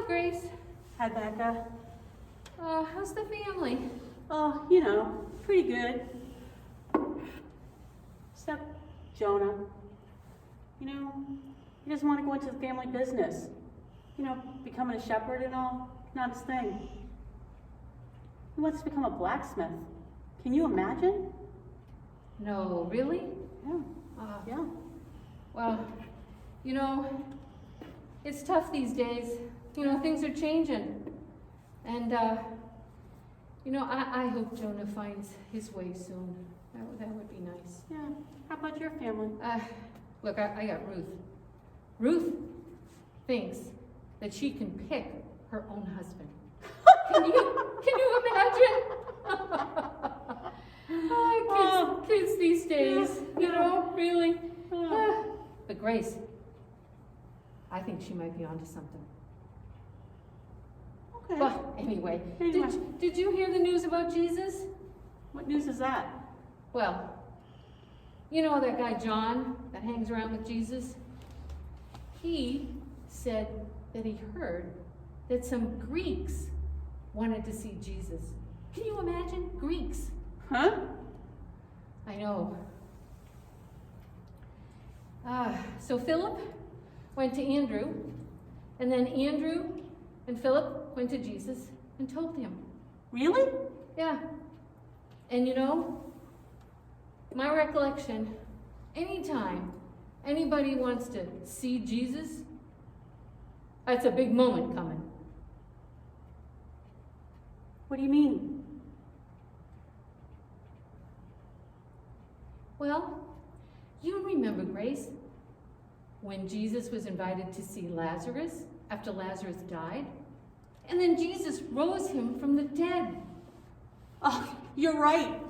Hi, Grace. Hi, Becca. How's the family? Oh, pretty good. Except Jonah. He doesn't want to go into the family business. Becoming a shepherd and all, not his thing. He wants to become a blacksmith. Can you imagine? No, really? Yeah. Yeah. Well, it's tough these days. Things are changing. And, I hope Jonah finds his way soon. That would be nice. Yeah. How about your family? Look, I got Ruth. Ruth thinks that she can pick her own husband. Can you imagine? Kids these days, really. But Grace, I think she might be onto something. Okay. But anyway, Anyway. did you hear the news about Jesus? What news is that? Well, that guy John that hangs around with Jesus? He said that he heard that some Greeks wanted to see Jesus. Can you imagine? Greeks. Huh? I know. So Philip went to Andrew, and then Andrew and Philip went to Jesus and told him. Really? Yeah. And my recollection, anytime anybody wants to see Jesus, that's a big moment coming. What do you mean? Well, you remember, Grace, when Jesus was invited to see Lazarus after Lazarus died? And then Jesus rose him from the dead. Oh, you're right.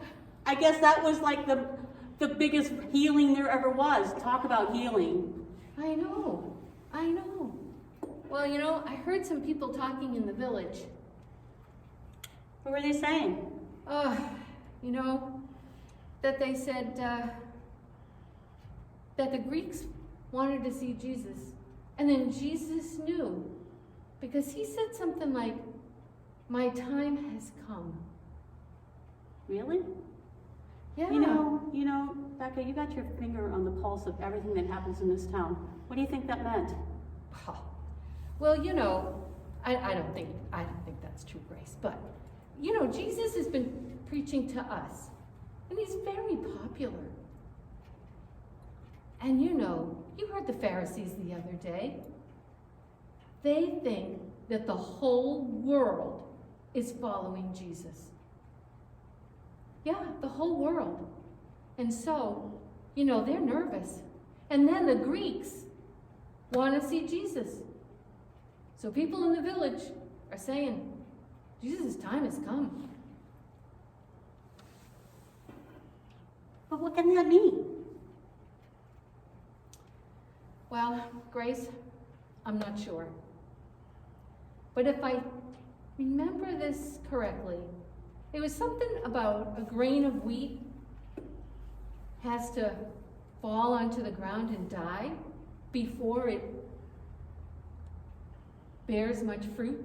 I guess that was like the biggest healing there ever was. Talk about healing. I know. Well, I heard some people talking in the village. What were they saying? That they said that the Greeks wanted to see Jesus. And then Jesus knew, because he said something like, "My time has come." Really? Yeah. Becca, you got your finger on the pulse of everything that happens in this town. What do you think that meant? Well, I don't think that's true, Grace. But, Jesus has been preaching to us. And he's very popular. And you heard the Pharisees the other day. They think that the whole world is following Jesus. Yeah, the whole world. And so, they're nervous. And then the Greeks want to see Jesus. So people in the village are saying, Jesus' time has come. But what can that mean? Well, Grace, I'm not sure. But if I remember this correctly, it was something about a grain of wheat has to fall onto the ground and die before it bears much fruit.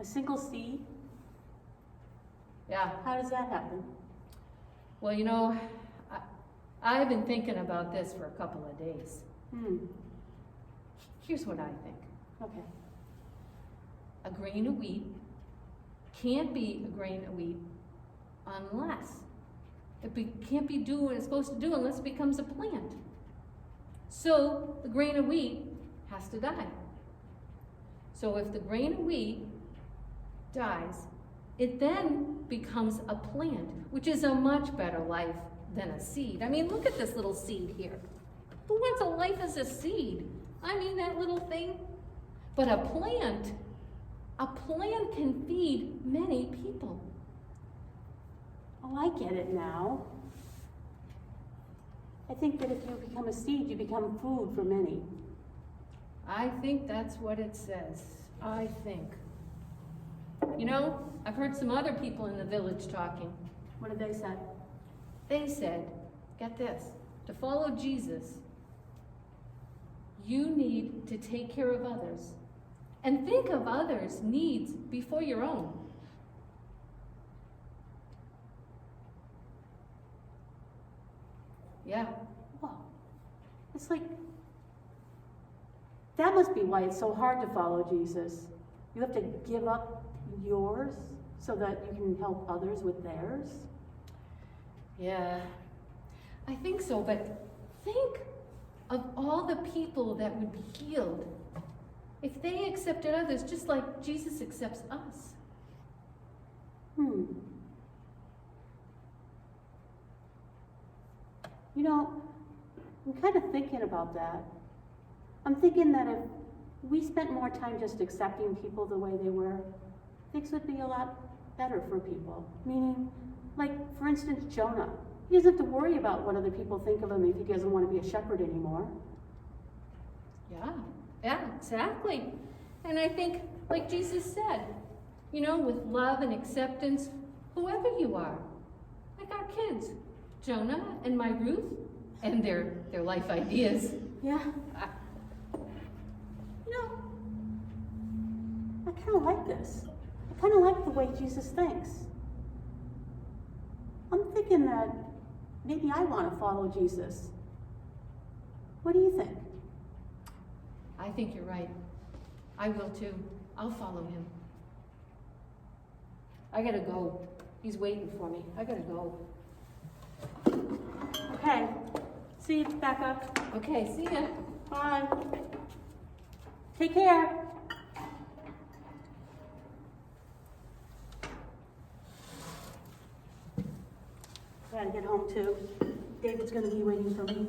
A single seed? Yeah. How does that happen? Well, I've been thinking about this for a couple of days. Here's what I think. Okay. A grain of wheat can't be a grain of wheat unless can't be doing what it's supposed to do unless it becomes a plant. So the grain of wheat has to die. So if the grain of wheat dies, it then becomes a plant, which is a much better life than a seed. I mean, look at this little seed here. Who wants a life as a seed? I mean, that little thing. But a plant can feed many people. Oh, I get it now. I think that if you become a seed, you become food for many. I think that's what it says. I think. I've heard some other people in the village talking. What did they say? They said, get this, to follow Jesus, You need to take care of others. And think of others' needs before your own. Yeah. Whoa. It's like, that must be why it's so hard to follow Jesus. You have to give up yours so that you can help others with theirs. Yeah, I think so, but think of all the people that would be healed if they accepted others just like Jesus accepts us. You know, I'm kind of thinking about that. I'm thinking that if we spent more time just accepting people the way they were, things would be a lot better for people. Meaning, like, for instance, Jonah. He doesn't have to worry about what other people think of him if he doesn't want to be a shepherd anymore. Yeah, exactly. And I think, like Jesus said, you know, with love and acceptance, whoever you are, like our kids, Jonah and my Ruth, and their life ideas. Yeah. You know, I kind of like this. I kind of like the way Jesus thinks. I'm thinking that maybe I want to follow Jesus. What do you think? I think you're right. I will too. I'll follow him. I gotta go. He's waiting for me. I gotta go. Okay. See you, Becca. Okay, see ya. Bye. Take care. Gotta get home too. David's gonna be waiting for me.